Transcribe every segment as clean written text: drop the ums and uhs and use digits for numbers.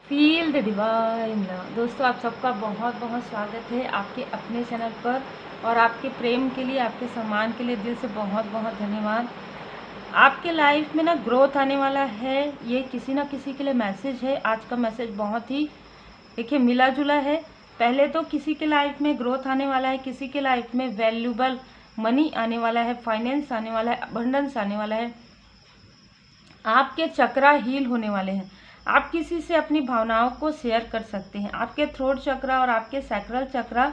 Feel the divine love. दोस्तों, आप सबका बहुत बहुत स्वागत है आपके अपने चैनल पर। और आपके प्रेम के लिए, आपके सम्मान के लिए दिल से बहुत बहुत धन्यवाद। आपके लाइफ में ना ग्रोथ आने वाला है, ये किसी ना किसी के लिए मैसेज है। आज का मैसेज बहुत ही देखिए मिला जुला है। पहले तो किसी के लाइफ में ग्रोथ आने वाला है, किसी के लाइफ में वैल्यूबल मनी आने वाला है, फाइनेंस आने वाला है, अबंडेंस आने वाला है। आपके चक्रा हील होने वाले हैं। आप किसी से अपनी भावनाओं को शेयर कर सकते हैं। आपके थ्रोट चक्रा और आपके सैक्रल चक्रा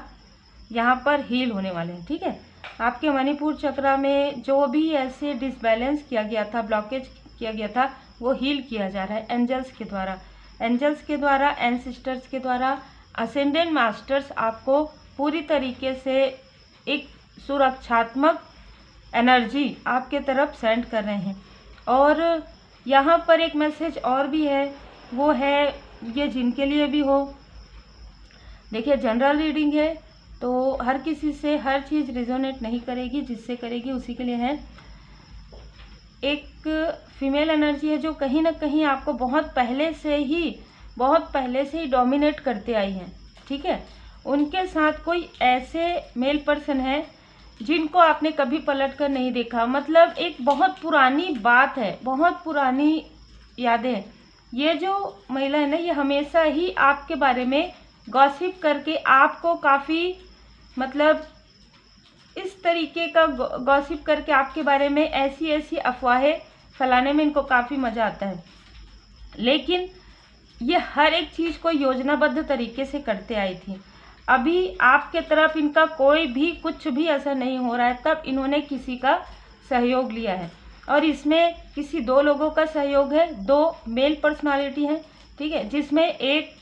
यहाँ पर हील होने वाले हैं। ठीक है, आपके मणिपुर चक्रा में जो भी ऐसे डिसबैलेंस किया गया था, ब्लॉकेज किया गया था, वो हील किया जा रहा है एंजल्स के द्वारा। एंजल्स के द्वारा, एंसिस्टर्स के द्वारा, असेंडेंट मास्टर्स आपको पूरी तरीके से एक सुरक्षात्मक एनर्जी आपके तरफ सेंड कर रहे हैं। और यहाँ पर एक मैसेज और भी है, वो है ये जिनके लिए भी हो। देखिए, जनरल रीडिंग है तो हर किसी से हर चीज़ रिजोनेट नहीं करेगी, जिससे करेगी उसी के लिए है। एक फीमेल एनर्जी है जो कहीं ना कहीं आपको बहुत पहले से ही डोमिनेट करते आई हैं। ठीक है, उनके साथ कोई ऐसे मेल पर्सन है जिनको आपने कभी पलट कर नहीं देखा। मतलब एक बहुत पुरानी बात है, बहुत पुरानी यादें। ये जो महिला है ना, ये हमेशा ही आपके बारे में गॉसिप करके आपको काफ़ी मतलब इस तरीके का गॉसिप करके आपके बारे में ऐसी ऐसी अफवाहें फैलाने में इनको काफ़ी मज़ा आता है। लेकिन ये हर एक चीज़ को योजनाबद्ध तरीके से करते आई थी। अभी आपके तरफ इनका कोई भी कुछ भी ऐसा नहीं हो रहा है, तब इन्होंने किसी का सहयोग लिया है। और इसमें किसी दो लोगों का सहयोग है, दो मेल पर्सनालिटी हैं। ठीक है, जिसमें एक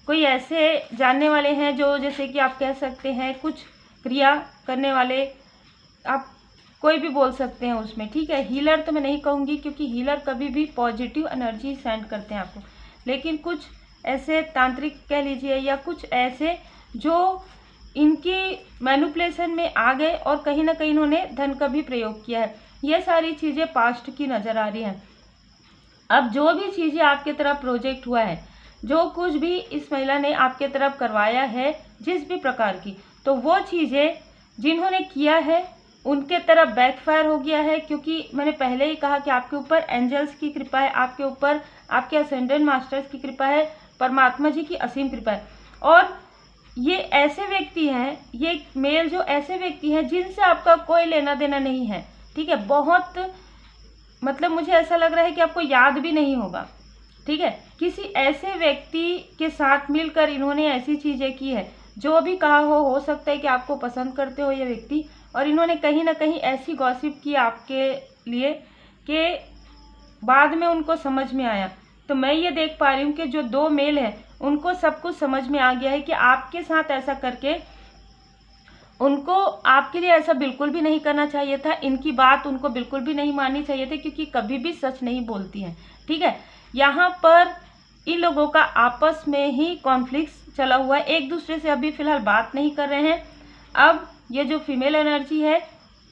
कोई ऐसे जानने वाले हैं जो जैसे कि आप कह सकते हैं कुछ क्रिया करने वाले, आप कोई भी बोल सकते हैं उसमें। ठीक है, हीलर तो मैं नहीं कहूँगी क्योंकि हीलर कभी भी पॉजिटिव एनर्जी सेंड करते हैं आपको। लेकिन कुछ ऐसे तांत्रिक कह लीजिए, या कुछ ऐसे जो इनकी मैनिपुलेशन में आ गए और कहीं ना कहीं इन्होंने धन का भी प्रयोग किया है। ये सारी चीज़ें पास्ट की नज़र आ रही हैं। अब जो भी चीज़ें आपके तरफ प्रोजेक्ट हुआ है, जो कुछ भी इस महिला ने आपके तरफ करवाया है जिस भी प्रकार की, तो वो चीज़ें जिन्होंने किया है उनके तरफ बैकफायर हो गया है। क्योंकि मैंने पहले ही कहा कि आपके ऊपर एंजल्स की कृपा है, आपके ऊपर आपके असेंडेंट मास्टर्स की कृपा है, परमात्मा जी की असीम कृपा है। और ये ऐसे व्यक्ति हैं, ये मेल जो ऐसे व्यक्ति हैं जिनसे आपका कोई लेना देना नहीं है। ठीक है, बहुत मतलब मुझे ऐसा लग रहा है कि आपको याद भी नहीं होगा। ठीक है, किसी ऐसे व्यक्ति के साथ मिलकर इन्होंने ऐसी चीज़ें की है। जो भी कहा हो सकता है कि आपको पसंद करते हो ये व्यक्ति, और इन्होंने कहीं ना कहीं ऐसी गॉसिप की आपके लिए कि बाद में उनको समझ में आया। तो मैं ये देख पा रही हूँ कि जो दो मेल हैं उनको सब कुछ समझ में आ गया है कि आपके साथ ऐसा करके उनको आपके लिए ऐसा बिल्कुल भी नहीं करना चाहिए था। इनकी बात उनको बिल्कुल भी नहीं माननी चाहिए थी, क्योंकि कभी भी सच नहीं बोलती हैं। ठीक है, यहाँ पर इन लोगों का आपस में ही कॉन्फ्लिक्ट चला हुआ है, एक दूसरे से अभी फिलहाल बात नहीं कर रहे हैं। अब ये जो फीमेल एनर्जी है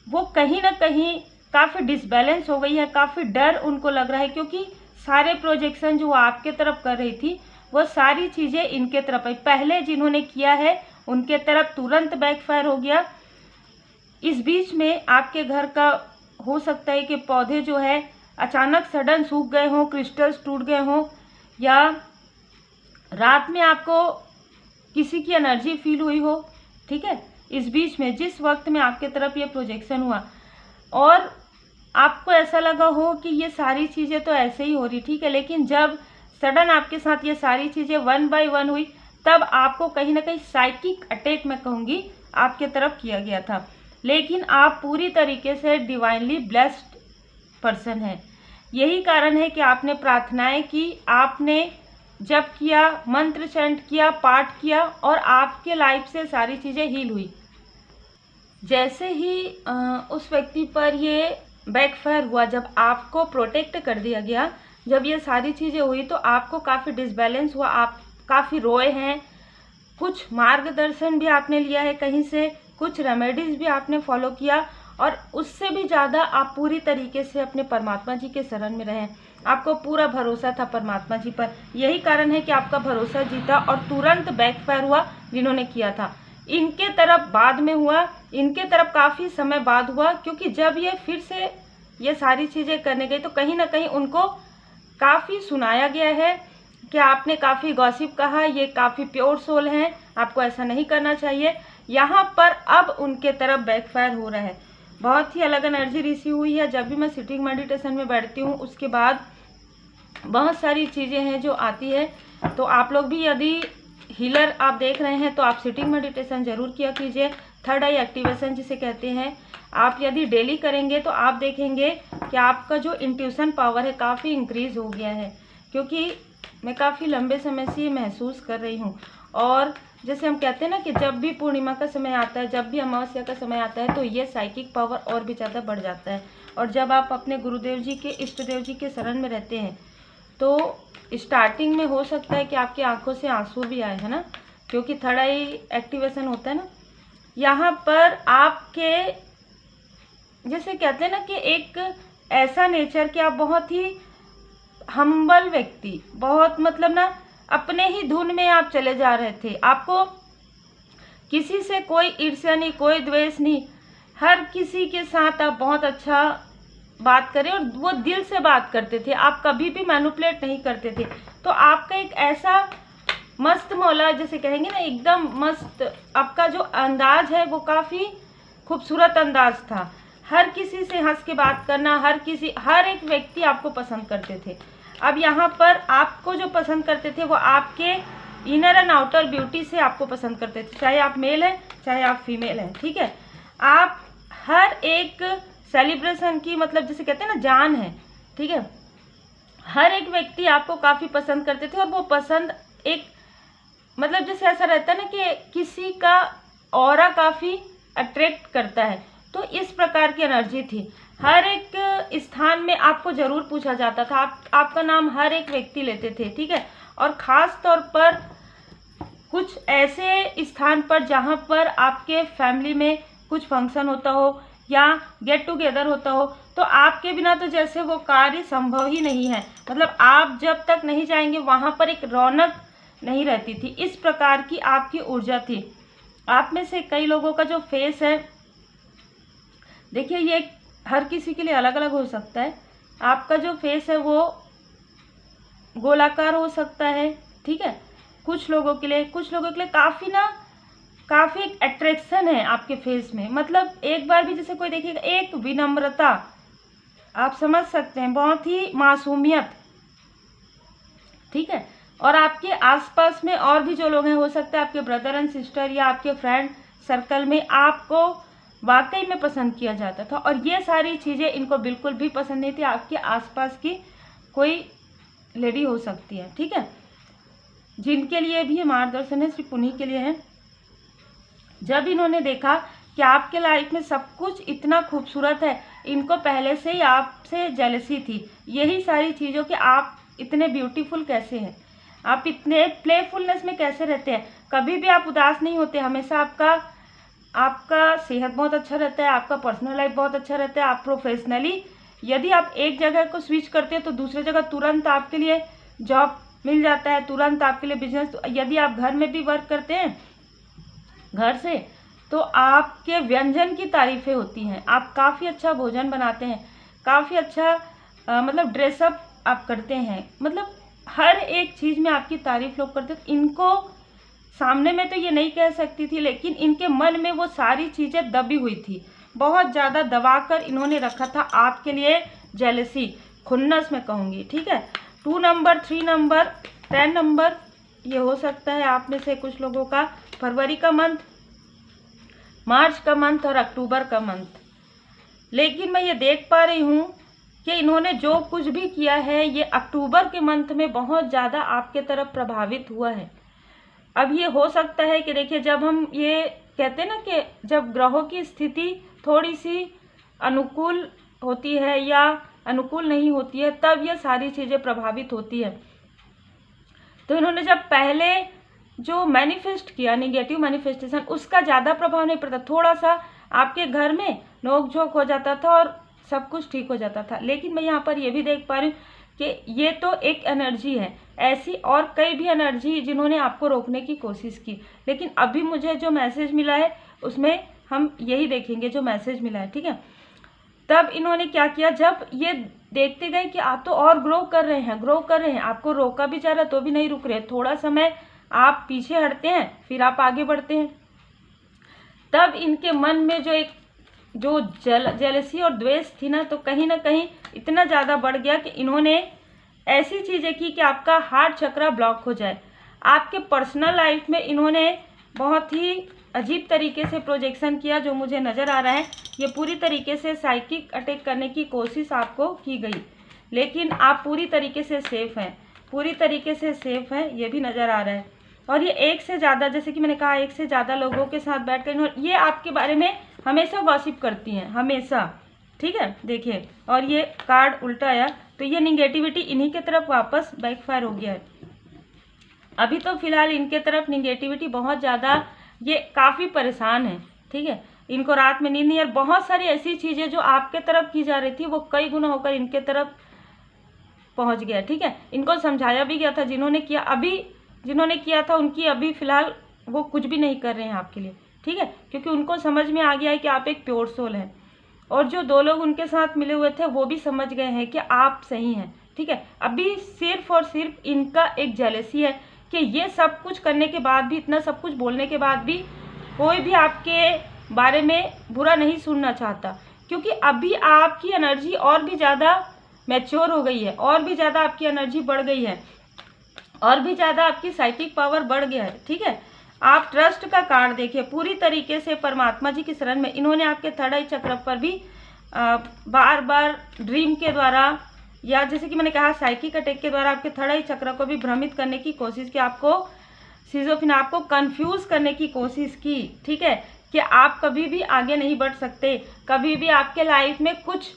वो कहीं ना कहीं काफ़ी डिसबैलेंस हो गई है, काफ़ी डर उनको लग रहा है, क्योंकि सारे प्रोजेक्शन जो आपके तरफ कर रही थी वो सारी चीज़ें इनके तरफ आई। पहले जिन्होंने किया है उनके तरफ तुरंत बैकफायर हो गया। इस बीच में आपके घर का हो सकता है कि पौधे जो है अचानक सडन सूख गए हों, क्रिस्टल्स टूट गए हों, या रात में आपको किसी की एनर्जी फील हुई हो। ठीक है, इस बीच में जिस वक्त में आपके तरफ ये प्रोजेक्शन हुआ और आपको ऐसा लगा हो कि ये सारी चीज़ें तो ऐसे ही हो रही, ठीक है, लेकिन जब सडन आपके साथ ये सारी चीज़ें वन बाय वन हुई, तब आपको कहीं ना कहीं साइकिक अटैक मैं कहूँगी आपके तरफ किया गया था। लेकिन आप पूरी तरीके से डिवाइनली ब्लेस्ड पर्सन हैं। यही कारण है कि आपने प्रार्थनाएं की, आपने जप किया, मंत्र चैंट किया, पाठ किया, और आपके लाइफ से सारी चीज़ें हील हुई। जैसे ही उस व्यक्ति पर ये बैकफायर हुआ, जब आपको प्रोटेक्ट कर दिया गया, जब ये सारी चीज़ें हुई, तो आपको काफ़ी डिसबैलेंस हुआ, आप काफ़ी रोए हैं। कुछ मार्गदर्शन भी आपने लिया है कहीं से, कुछ रेमेडीज़ भी आपने फॉलो किया, और उससे भी ज़्यादा आप पूरी तरीके से अपने परमात्मा जी के शरण में रहें। आपको पूरा भरोसा था परमात्मा जी पर, यही कारण है कि आपका भरोसा जीता और तुरंत बैकफायर हुआ जिन्होंने किया था। इनके तरफ बाद में हुआ, इनके तरफ काफ़ी समय बाद हुआ, क्योंकि जब ये फिर से ये सारी चीज़ें करने गई तो कहीं ना कहीं उनको काफ़ी सुनाया गया है कि आपने काफ़ी गॉसिप कहा, ये काफ़ी प्योर सोल हैं, आपको ऐसा नहीं करना चाहिए। यहाँ पर अब उनके तरफ बैकफायर हो रहा है। बहुत ही अलग एनर्जी रिसीव हुई है। जब भी मैं सिटिंग मेडिटेशन में बैठती हूँ उसके बाद बहुत सारी चीज़ें हैं जो आती है। तो आप लोग भी यदि हीलर आप देख रहे हैं तो आप सिटिंग मेडिटेशन ज़रूर किया कीजिए। थर्ड आई एक्टिवेशन जिसे कहते हैं, आप यदि डेली करेंगे तो आप देखेंगे कि आपका जो इंट्यूशन पावर है काफ़ी इंक्रीज़ हो गया है, क्योंकि मैं काफ़ी लंबे समय से ये महसूस कर रही हूँ। और जैसे हम कहते हैं ना कि जब भी पूर्णिमा का समय आता है, जब भी अमावस्या का समय आता है तो ये साइकिक पावर और भी ज़्यादा बढ़ जाता है। और जब आप अपने गुरुदेव जी के, इष्ट देव जी के शरण में रहते हैं तो स्टार्टिंग में हो सकता है कि आपकी आंखों से आंसू भी आए, है ना, क्योंकि थर्ड आई एक्टिवेशन होता है ना। यहाँ पर आपके जैसे कहते हैं ना कि एक ऐसा नेचर कि आप बहुत ही हम्बल व्यक्ति, बहुत मतलब ना अपने ही धुन में आप चले जा रहे थे। आपको किसी से कोई ईर्ष्या नहीं, कोई द्वेष नहीं, हर किसी के साथ आप बहुत अच्छा बात करें और वो दिल से बात करते थे। आप कभी भी मैनिपुलेट नहीं करते थे। तो आपका एक ऐसा मस्त मौला जैसे कहेंगे ना, एकदम मस्त आपका जो अंदाज है वो काफ़ी खूबसूरत अंदाज था। हर किसी से हंस के बात करना, हर एक व्यक्ति आपको पसंद करते थे। अब यहाँ पर आपको जो पसंद करते थे वो आपके इनर एंड आउटर ब्यूटी से आपको पसंद करते थे, चाहे आप मेल हैं चाहे आप फीमेल हैं, ठीक है। आप हर एक सेलिब्रेशन की मतलब जैसे कहते हैं ना जान है, ठीक है। हर एक व्यक्ति आपको काफ़ी पसंद करते थे और वो पसंद एक मतलब जैसे ऐसा रहता है ना कि किसी का ऑरा काफ़ी अट्रैक्ट करता है, तो इस प्रकार की एनर्जी थी। हर एक स्थान में आपको ज़रूर पूछा जाता था, आपका नाम हर एक व्यक्ति लेते थे, ठीक है। और ख़ास तौर पर कुछ ऐसे स्थान पर जहाँ पर आपके फैमिली में कुछ फंक्शन होता हो या गेट टुगेदर होता हो तो आपके बिना तो जैसे वो कार्य संभव ही नहीं है। मतलब आप जब तक नहीं जाएंगे वहाँ पर एक रौनक नहीं रहती थी। इस प्रकार की आपकी ऊर्जा थी। आप में से कई लोगों का जो फेस है, देखिए ये हर किसी के लिए अलग अलग हो सकता है। आपका जो फेस है वो गोलाकार हो सकता है, ठीक है, कुछ लोगों के लिए काफ़ी अट्रैक्शन है आपके फेस में। मतलब एक बार भी जैसे कोई देखेगा, एक विनम्रता आप समझ सकते हैं, बहुत ही मासूमियत, ठीक है। और आपके आसपास में और भी जो लोग हैं, हो सकता है आपके ब्रदर एंड सिस्टर या आपके फ्रेंड सर्कल में आपको वाकई में पसंद किया जाता था। और ये सारी चीज़ें इनको बिल्कुल भी पसंद नहीं थी। आपके आसपास की कोई लेडी हो सकती है, ठीक है, जिनके लिए भी ये मार्गदर्शन है, सिर्फ उन्हीं के लिए है। जब इन्होंने देखा कि आपके लाइफ में सब कुछ इतना खूबसूरत है, इनको पहले से ही आपसे जेलसी थी। यही सारी चीज़ों कि आप इतने ब्यूटीफुल कैसे हैं, आप इतने प्लेफुलनेस में कैसे रहते हैं, कभी भी आप उदास नहीं होते, हमेशा आपका सेहत बहुत अच्छा रहता है, आपका पर्सनल लाइफ बहुत अच्छा रहता है। आप प्रोफेशनली यदि आप एक जगह को स्विच करते हैं तो दूसरी जगह तुरंत आपके लिए जॉब मिल जाता है, तुरंत आपके लिए बिजनेस। यदि आप घर में भी वर्क करते हैं घर से तो आपके व्यंजन की तारीफ़ें होती हैं, आप काफ़ी अच्छा भोजन बनाते हैं, काफ़ी अच्छा मतलब ड्रेसअप आप करते हैं, मतलब हर एक चीज़ में आपकी तारीफ़ लोग करते थे। इनको सामने में तो ये नहीं कह सकती थी, लेकिन इनके मन में वो सारी चीज़ें दबी हुई थी, बहुत ज़्यादा दबा कर इन्होंने रखा था आपके लिए जेलसी, खुन्नस मैं कहूँगी, ठीक है। 2 नंबर, 3 नंबर, 10 नंबर, ये हो सकता है आप में से कुछ लोगों का फरवरी का मंथ, मार्च का मंथ और अक्टूबर का मंथ। लेकिन मैं ये देख पा रही हूँ कि इन्होंने जो कुछ भी किया है ये अक्टूबर के मंथ में बहुत ज़्यादा आपके तरफ प्रभावित हुआ है। अब ये हो सकता है कि देखिए, जब हम ये कहते हैं ना कि जब ग्रहों की स्थिति थोड़ी सी अनुकूल होती है या अनुकूल नहीं होती है, तब ये सारी चीज़ें प्रभावित होती है। तो इन्होंने जब पहले जो मैनिफेस्ट किया, नेगेटिव मैनिफेस्टेशन, उसका ज़्यादा प्रभाव नहीं पड़ता, थोड़ा सा आपके घर में नोक झोंक हो जाता था और सब कुछ ठीक हो जाता था। लेकिन मैं यहाँ पर ये भी देख पा रही हूँ कि ये तो एक एनर्जी है, ऐसी और कई भी एनर्जी जिन्होंने आपको रोकने की कोशिश की, लेकिन अभी मुझे जो मैसेज मिला है उसमें हम यही देखेंगे जो मैसेज मिला है, ठीक है। तब इन्होंने क्या किया, जब ये देखते गए कि आप तो और ग्रो कर रहे हैं, आपको रोका भी जा रहा है तो भी नहीं रुक रहे, थोड़ा समय आप पीछे हटते हैं फिर आप आगे बढ़ते हैं, तब इनके मन में जो जेलसी और द्वेष थी ना, तो कहीं ना कहीं इतना ज़्यादा बढ़ गया कि इन्होंने ऐसी चीज़ें की कि आपका हार्ट चक्रा ब्लॉक हो जाए। आपके पर्सनल लाइफ में इन्होंने बहुत ही अजीब तरीके से प्रोजेक्शन किया जो मुझे नज़र आ रहा है। ये पूरी तरीके से साइकिक अटैक करने की कोशिश आपको की गई, लेकिन आप पूरी तरीके से सेफ़ हैं, ये भी नज़र आ रहा है। और ये एक से ज़्यादा, जैसे कि मैंने कहा, एक से ज़्यादा लोगों के साथ बैठकर ये आपके बारे में हमेशा गॉसिप करती हैं, हमेशा, ठीक है। देखिए, और ये कार्ड उल्टा आया, तो ये निगेटिविटी इन्हीं के तरफ वापस बैकफायर हो गया है। अभी तो फिलहाल इनके तरफ निगेटिविटी बहुत ज़्यादा, ये काफ़ी परेशान है, ठीक है। इनको रात में नींद नहीं, और बहुत सारी ऐसी चीज़ें जो आपके तरफ की जा रही थी वो कई गुना होकर इनके तरफ पहुंच गया, ठीक है। इनको समझाया भी गया था, जिन्होंने किया था उनकी अभी फ़िलहाल वो कुछ भी नहीं कर रहे हैं आपके लिए, ठीक है, क्योंकि उनको समझ में आ गया है कि आप एक प्योर सोल हैं। और जो 2 लोग उनके साथ मिले हुए थे वो भी समझ गए हैं कि आप सही हैं, ठीक है। अभी सिर्फ और सिर्फ इनका एक जेलसी है कि ये सब कुछ करने के बाद भी, इतना सब कुछ बोलने के बाद भी कोई भी आपके बारे में बुरा नहीं सुनना चाहता, क्योंकि अभी आपकी एनर्जी और भी ज़्यादा मैच्योर हो गई है, और भी ज़्यादा आपकी एनर्जी बढ़ गई है, और भी ज़्यादा आपकी साइकिक पावर बढ़ गया है, ठीक है। आप ट्रस्ट का कार्ड देखिए, पूरी तरीके से परमात्मा जी की शरण में इन्होंने आपके थर्ड आई चक्र पर भी बार बार ड्रीम के द्वारा, या जैसे कि मैंने कहा साइकिक अटैक के द्वारा आपके थर्ड आई चक्र को भी भ्रमित करने की कोशिश की, आपको सिजोफ्रेनिया, आपको कंफ्यूज करने की कोशिश की, ठीक है, कि आप कभी भी आगे नहीं बढ़ सकते, कभी भी आपके लाइफ में कुछ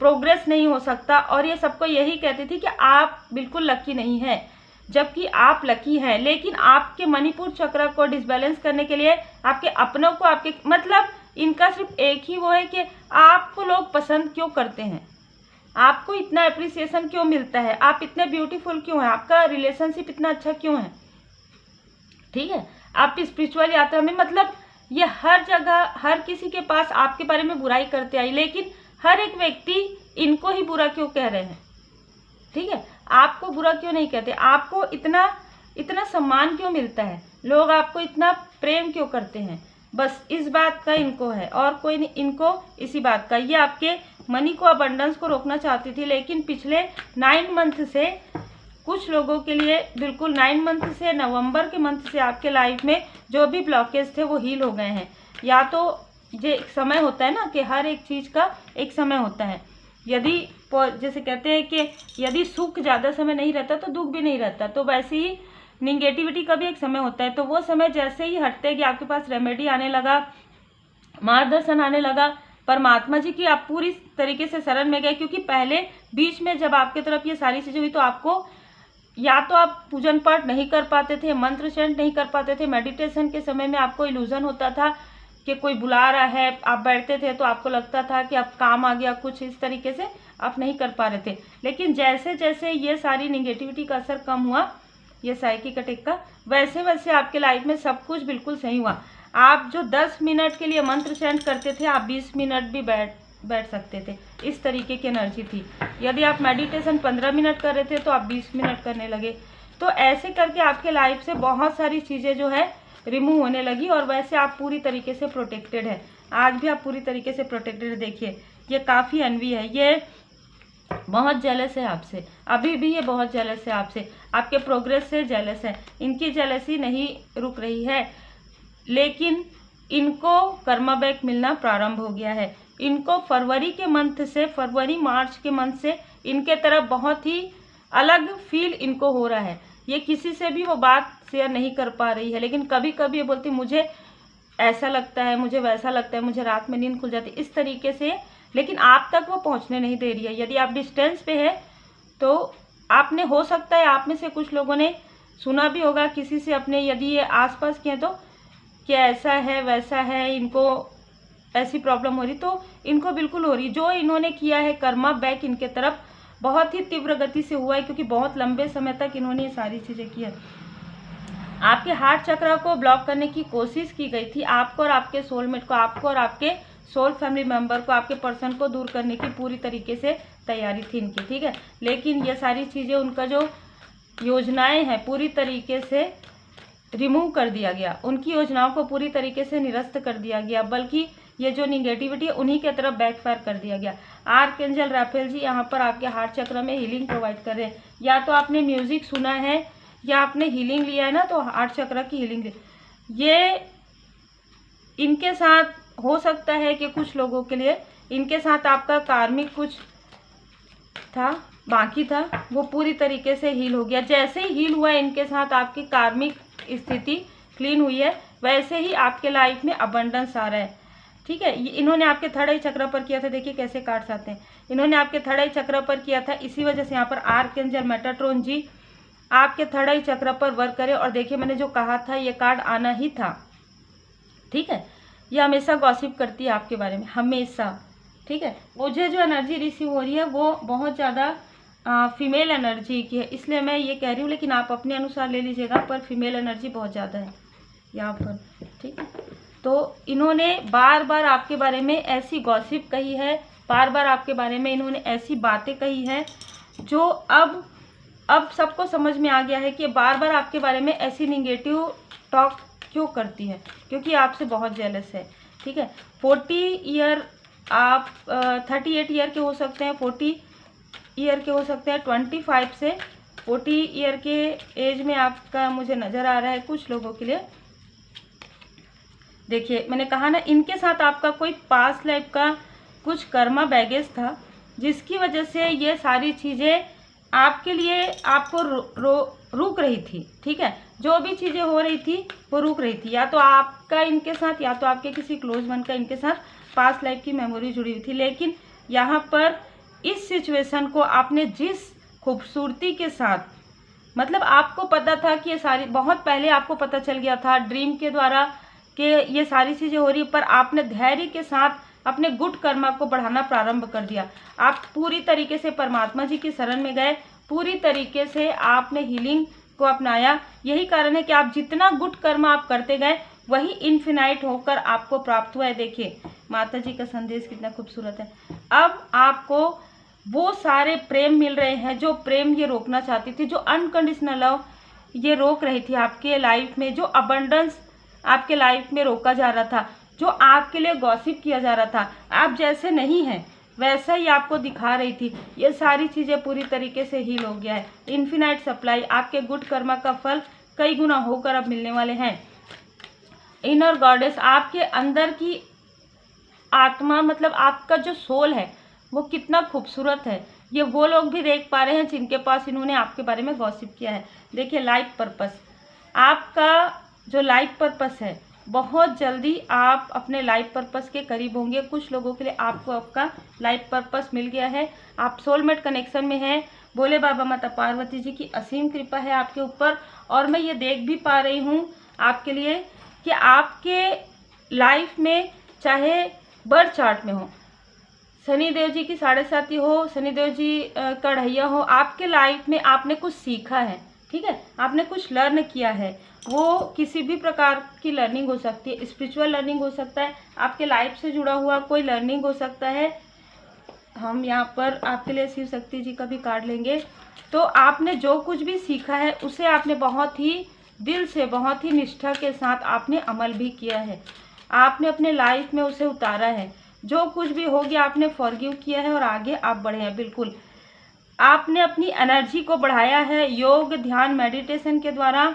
प्रोग्रेस नहीं हो सकता। और ये सबको यही कहती थी कि आप बिल्कुल लकी नहीं है, जबकि आप लकी हैं। लेकिन आपके मणिपुर चक्र को डिसबैलेंस करने के लिए आपके अपनों को, आपके मतलब इनका सिर्फ एक ही वो है कि आपको लोग पसंद क्यों करते हैं, आपको इतना अप्रिसिएशन क्यों मिलता है, आप इतने ब्यूटीफुल क्यों हैं, आपका रिलेशनशिप इतना अच्छा क्यों है, ठीक है। आप स्पिरिचुअल यात्रा में, मतलब ये हर जगह हर किसी के पास आपके बारे में बुराई करते आई, लेकिन हर एक व्यक्ति इनको ही बुरा क्यों कह रहे हैं, ठीक है। आपको बुरा क्यों नहीं कहते, आपको इतना सम्मान क्यों मिलता है, लोग आपको इतना प्रेम क्यों करते हैं, बस इस बात का इनको है, और कोई नहीं, इनको इसी बात का। ये आपके मनी को, अबंडेंस को रोकना चाहती थी, लेकिन पिछले 9 मंथ से कुछ लोगों के लिए, बिल्कुल 9 मंथ से, नवंबर के मंथ से आपके लाइफ में जो भी ब्लॉकेज थे वो हील हो गए हैं। या तो ये एक समय होता है ना कि हर एक चीज़ का एक समय होता है, यदि जैसे कहते हैं कि यदि सुख ज़्यादा समय नहीं रहता तो दुख भी नहीं रहता, तो वैसे ही निगेटिविटी का भी एक समय होता है। तो वो समय जैसे ही हटते कि आपके पास रेमेडी आने लगा, मार्गदर्शन आने लगा, परमात्मा जी की आप पूरी तरीके से शरण में गए, क्योंकि पहले बीच में जब आपके तरफ ये सारी चीज़ें हुई तो आपको, या तो आप पूजन पाठ नहीं कर पाते थे, मंत्र चैंट नहीं कर पाते थे, मेडिटेशन के समय में आपको इल्यूजन होता था कि कोई बुला रहा है, आप बैठते थे तो आपको लगता था कि अब काम आ गया, कुछ इस तरीके से आप नहीं कर पा रहे थे। लेकिन जैसे जैसे ये सारी निगेटिविटी का असर कम हुआ, ये साइकिक अटैक का, वैसे वैसे आपके लाइफ में सब कुछ बिल्कुल सही हुआ। आप जो 10 मिनट के लिए मंत्र चैंट करते थे, आप 20 मिनट भी बैठ सकते थे, इस तरीके की एनर्जी थी। यदि आप मेडिटेशन 15 मिनट कर रहे थे तो आप 20 मिनट करने लगे। तो ऐसे करके आपके लाइफ से बहुत सारी चीज़ें जो है रिमूव होने लगी, और वैसे आप पूरी तरीके से प्रोटेक्टेड है। आज भी आप पूरी तरीके से प्रोटेक्टेड है। देखिए, ये काफ़ी अनवी है, ये बहुत जेलस है आपसे, अभी भी ये बहुत जेलस है आपसे, आपके प्रोग्रेस से जेलस है। इनकी जेलसी नहीं रुक रही है, लेकिन इनको कर्मा बैक मिलना प्रारंभ हो गया है। इनको फरवरी के मंथ से, फरवरी मार्च के मंथ से इनके तरफ बहुत ही अलग फील इनको हो रहा है। ये किसी से भी वो बात शेयर नहीं कर पा रही है, लेकिन कभी कभी ये बोलती मुझे ऐसा लगता है, मुझे वैसा लगता है, मुझे रात में नींद खुल जाती है, इस तरीके से, लेकिन आप तक वो पहुंचने नहीं दे रही है। यदि आप डिस्टेंस पे है तो आपने, हो सकता है आप में से कुछ लोगों ने सुना भी होगा किसी से अपने, यदि ये आसपास के हैं तो, कि ऐसा है वैसा है, इनको ऐसी प्रॉब्लम हो रही, तो इनको बिल्कुल हो रही। जो इन्होंने किया है कर्मा बैक इनके तरफ बहुत ही तीव्र गति से हुआ है, क्योंकि बहुत लंबे समय तक इन्होंने ये सारी चीज़ें की है। आपके हार्ट चक्र को ब्लॉक करने की कोशिश की गई थी, आपको और आपके सोलमेट को, आपको और आपके सोल फैमिली मेंबर को, आपके पर्सन को दूर करने की पूरी तरीके से तैयारी थी इनकी, ठीक है। लेकिन ये सारी चीज़ें, उनका जो योजनाएं हैं पूरी तरीके से रिमूव कर दिया गया, उनकी योजनाओं को पूरी तरीके से निरस्त कर दिया गया, बल्कि ये जो निगेटिविटी है उन्हीं के तरफ बैकफायर कर दिया गया। आर्कएंजल राफेल जी यहाँ पर आपके हार्ट चक्र में हीलिंग प्रोवाइड कर रहे हैं। या तो आपने म्यूजिक सुना है या आपने हीलिंग लिया है ना, तो हार्ट चक्र की हीलिंग ये इनके साथ हो सकता है कि कुछ लोगों के लिए इनके साथ आपका कार्मिक कुछ था, बाकी था, वो पूरी तरीके से हील हो गया। जैसे ही हील हुआ इनके साथ आपकी कार्मिक स्थिति क्लीन हुई है, वैसे ही आपके लाइफ में अबंडेंस आ रहा है, ठीक है। ये इन्होंने आपके थर्ड आई चक्र पर किया था, देखिए कैसे कार्ड्स आते हैं, इन्होंने आपके थर्ड आई चक्र पर किया था, इसी वजह से यहाँ पर आर्कएंजल मेटाट्रॉन जी आपके थर्ड आई चक्र पर वर्क करे। और देखिए मैंने जो कहा था ये कार्ड आना ही था, ठीक है। ये हमेशा गॉसिप करती है आपके बारे में, हमेशा, ठीक है। मुझे जो एनर्जी रिसीव हो रही है वो बहुत ज़्यादा फीमेल एनर्जी की है, इसलिए मैं ये कह रही हूँ, लेकिन आप अपने अनुसार ले लीजिएगा, पर फीमेल एनर्जी बहुत ज़्यादा है यहाँ पर, ठीक है। तो इन्होंने बार बार आपके बारे में ऐसी गॉसिप कही है, बार बार आपके बारे में इन्होंने ऐसी बातें कही हैं जो अब सबको समझ में आ गया है कि बार बार आपके बारे में ऐसी निगेटिव टॉक क्यों करती है, क्योंकि आपसे बहुत जेलस है, ठीक है। 40 ईयर आप 38 ईयर के हो सकते हैं, 40 ईयर के हो सकते हैं, 25 से 40 ईयर के एज में आपका मुझे नज़र आ रहा है कुछ लोगों के लिए। देखिए मैंने कहा ना, इनके साथ आपका कोई पास्ट लाइफ का कुछ कर्मा बैगेज था, जिसकी वजह से ये सारी चीज़ें आपके लिए आपको रुक रही थी, ठीक है। जो भी चीज़ें हो रही थी वो रुक रही थी, या तो आपका इनके साथ, या तो आपके किसी क्लोज वन का इनके साथ पास्ट लाइफ की मेमोरी जुड़ी हुई थी। लेकिन यहाँ पर इस सिचुएशन को आपने जिस खूबसूरती के साथ, मतलब आपको पता था कि ये सारी, बहुत पहले आपको पता चल गया था ड्रीम के द्वारा कि ये सारी चीज़ें हो रही है, पर आपने धैर्य के साथ अपने गुड कर्मा को बढ़ाना प्रारंभ कर दिया। आप पूरी तरीके से परमात्मा जी की शरण में गए, पूरी तरीके से आपने हीलिंग को अपनाया। यही कारण है कि आप जितना गुड कर्मा आप करते गए वही इन्फिनाइट होकर आपको प्राप्त हुआ है। देखिए माता जी का संदेश कितना खूबसूरत है। अब आपको वो सारे प्रेम मिल रहे हैं जो प्रेम ये रोकना चाहती थी, जो अनकंडीशनल लव ये रोक रही थी आपके लाइफ में, जो अबंडेंस आपके लाइफ में रोका जा रहा था, जो आपके लिए गॉसिप किया जा रहा था, आप जैसे नहीं हैं वैसा ही आपको दिखा रही थी, ये सारी चीज़ें पूरी तरीके से हील हो गया है। इन्फिनाइट सप्लाई, आपके गुड कर्मा का फल कई गुना होकर अब मिलने वाले हैं। इनर गॉडेस, आपके अंदर की आत्मा, मतलब आपका जो सोल है वो कितना खूबसूरत है, ये वो लोग भी देख पा रहे हैं जिनके पास इन्होंने आपके बारे में गॉसिप किया है। देखिए लाइफ पर्पस, आपका जो लाइफ पर्पस है, बहुत जल्दी आप अपने लाइफ पर्पस के करीब होंगे। कुछ लोगों के लिए आपको आपका लाइफ पर्पस मिल गया है, आप सोलमेट कनेक्शन में हैं। भोले बाबा माता पार्वती जी की असीम कृपा है आपके ऊपर। और मैं ये देख भी पा रही हूँ आपके लिए कि आपके लाइफ में, चाहे बर्थ चार्ट में हो, शनिदेव जी की 7.5 हो, शनिदेव जी का ढैया हो, आपके लाइफ में आपने कुछ सीखा है, ठीक है, आपने कुछ लर्न किया है। वो किसी भी प्रकार की लर्निंग हो सकती है, स्पिरिचुअल लर्निंग हो सकता है, आपके लाइफ से जुड़ा हुआ कोई लर्निंग हो सकता है। हम यहाँ पर आपके लिए शिव शक्ति जी का भी कार्ड लेंगे। तो आपने जो कुछ भी सीखा है उसे आपने बहुत ही दिल से, बहुत ही निष्ठा के साथ आपने अमल भी किया है, आपने अपने लाइफ में उसे उतारा है। जो कुछ भी हो गया आपने फॉरगिव किया है और आगे आप बढ़े हैं। बिल्कुल आपने अपनी एनर्जी को बढ़ाया है योग, ध्यान, मेडिटेशन के द्वारा।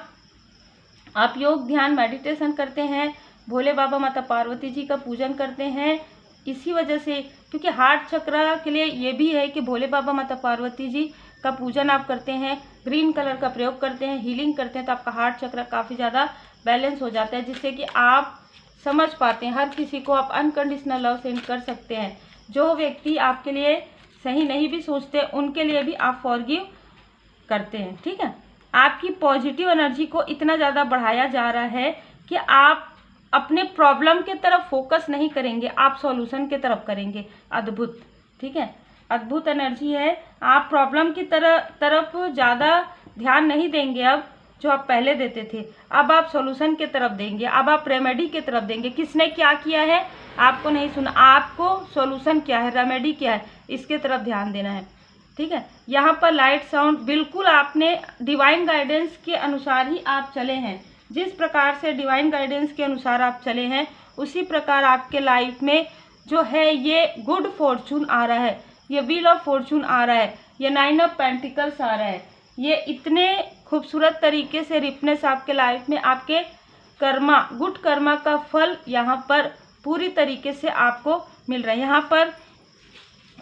आप योग, ध्यान, मेडिटेशन करते हैं, भोले बाबा माता पार्वती जी का पूजन करते हैं, इसी वजह से, क्योंकि हार्ट चक्र के लिए ये भी है कि भोले बाबा माता पार्वती जी का पूजन आप करते हैं, ग्रीन कलर का प्रयोग करते हैं, हीलिंग करते हैं, तो आपका हार्ट चक्र काफ़ी ज़्यादा बैलेंस हो जाता है, जिससे कि आप समझ पाते हैं हर किसी को आप अनकंडीशनल लव सेंड कर सकते हैं। जो व्यक्ति आपके लिए सही नहीं भी सोचते उनके लिए भी आप फॉरगिव करते हैं, ठीक है। आपकी पॉजिटिव एनर्जी को इतना ज़्यादा बढ़ाया जा रहा है कि आप अपने प्रॉब्लम के तरफ फोकस नहीं करेंगे, आप सॉल्यूशन के तरफ करेंगे। अद्भुत, ठीक है। अद्भुत एनर्जी है। आप प्रॉब्लम की तरफ ज़्यादा ध्यान नहीं देंगे अब, जो आप पहले देते थे। अब आप सॉल्यूशन की तरफ देंगे, अब आप रेमेडी की तरफ देंगे। किसने क्या किया है आपको नहीं सुना, आपको सॉल्यूशन क्या है, रेमेडी क्या है, इसके तरफ ध्यान देना है। ठीक है, यहाँ पर लाइट साउंड बिल्कुल आपने डिवाइन गाइडेंस के अनुसार ही आप चले हैं। जिस प्रकार से डिवाइन गाइडेंस के अनुसार आप चले हैं उसी प्रकार आपके लाइफ में जो है ये गुड फॉर्चून आ रहा है, ये व्हील ऑफ फॉर्चून आ रहा है, ये 9 ऑफ पेंटिकल्स आ रहा है। ये इतने खूबसूरत तरीके से रिपनेस आपके लाइफ में, आपके कर्मा, गुड कर्मा का फल यहाँ पर पूरी तरीके से आपको मिल रहा है। यहाँ पर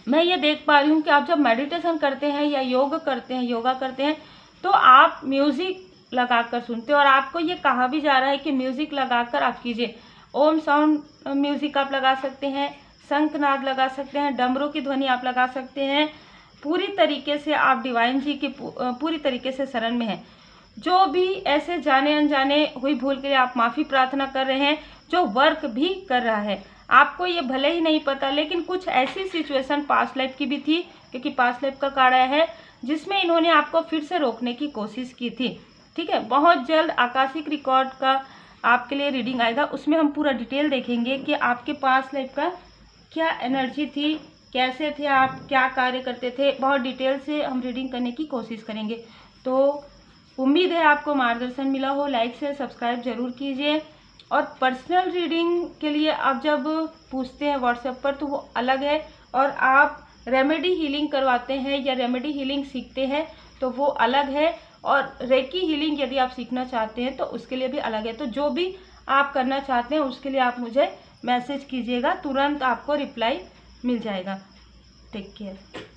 मैं ये देख पा रही हूँ कि आप जब मेडिटेशन करते हैं या योगा करते हैं तो आप म्यूज़िक लगाकर सुनते हो, और आपको ये कहा भी जा रहा है कि म्यूज़िक लगाकर आप कीजिए। ओम साउंड म्यूज़िक आप लगा सकते हैं, शंखनाद लगा सकते हैं, डमरू की ध्वनि आप लगा सकते हैं। पूरी तरीके से आप डिवाइन जी की पूरी तरीके से शरण में हैं। जो भी ऐसे जाने अनजाने हुई भूल के लिए आप माफ़ी प्रार्थना कर रहे हैं, जो वर्क भी कर रहा है। आपको ये भले ही नहीं पता, लेकिन कुछ ऐसी सिचुएशन पास्ट लाइफ की भी थी, क्योंकि पास्ट लाइफ का कार्ड आया है, जिसमें इन्होंने आपको फिर से रोकने की कोशिश की थी। ठीक है, बहुत जल्द आकाशिक रिकॉर्ड का आपके लिए रीडिंग आएगा, उसमें हम पूरा डिटेल देखेंगे कि आपके पास्ट लाइफ का क्या एनर्जी थी, कैसे थे आप, क्या कार्य करते थे। बहुत डिटेल से हम रीडिंग करने की कोशिश करेंगे। तो उम्मीद है आपको मार्गदर्शन मिला हो। लाइक शेयर सब्सक्राइब जरूर कीजिए। और पर्सनल रीडिंग के लिए आप जब पूछते हैं व्हाट्सएप पर तो वो अलग है, और आप रेमेडी हीलिंग करवाते हैं या रेमेडी हीलिंग सीखते हैं तो वो अलग है, और रेकी हीलिंग यदि आप सीखना चाहते हैं तो उसके लिए भी अलग है। तो जो भी आप करना चाहते हैं उसके लिए आप मुझे मैसेज कीजिएगा, तुरंत आपको रिप्लाई मिल जाएगा। Take care.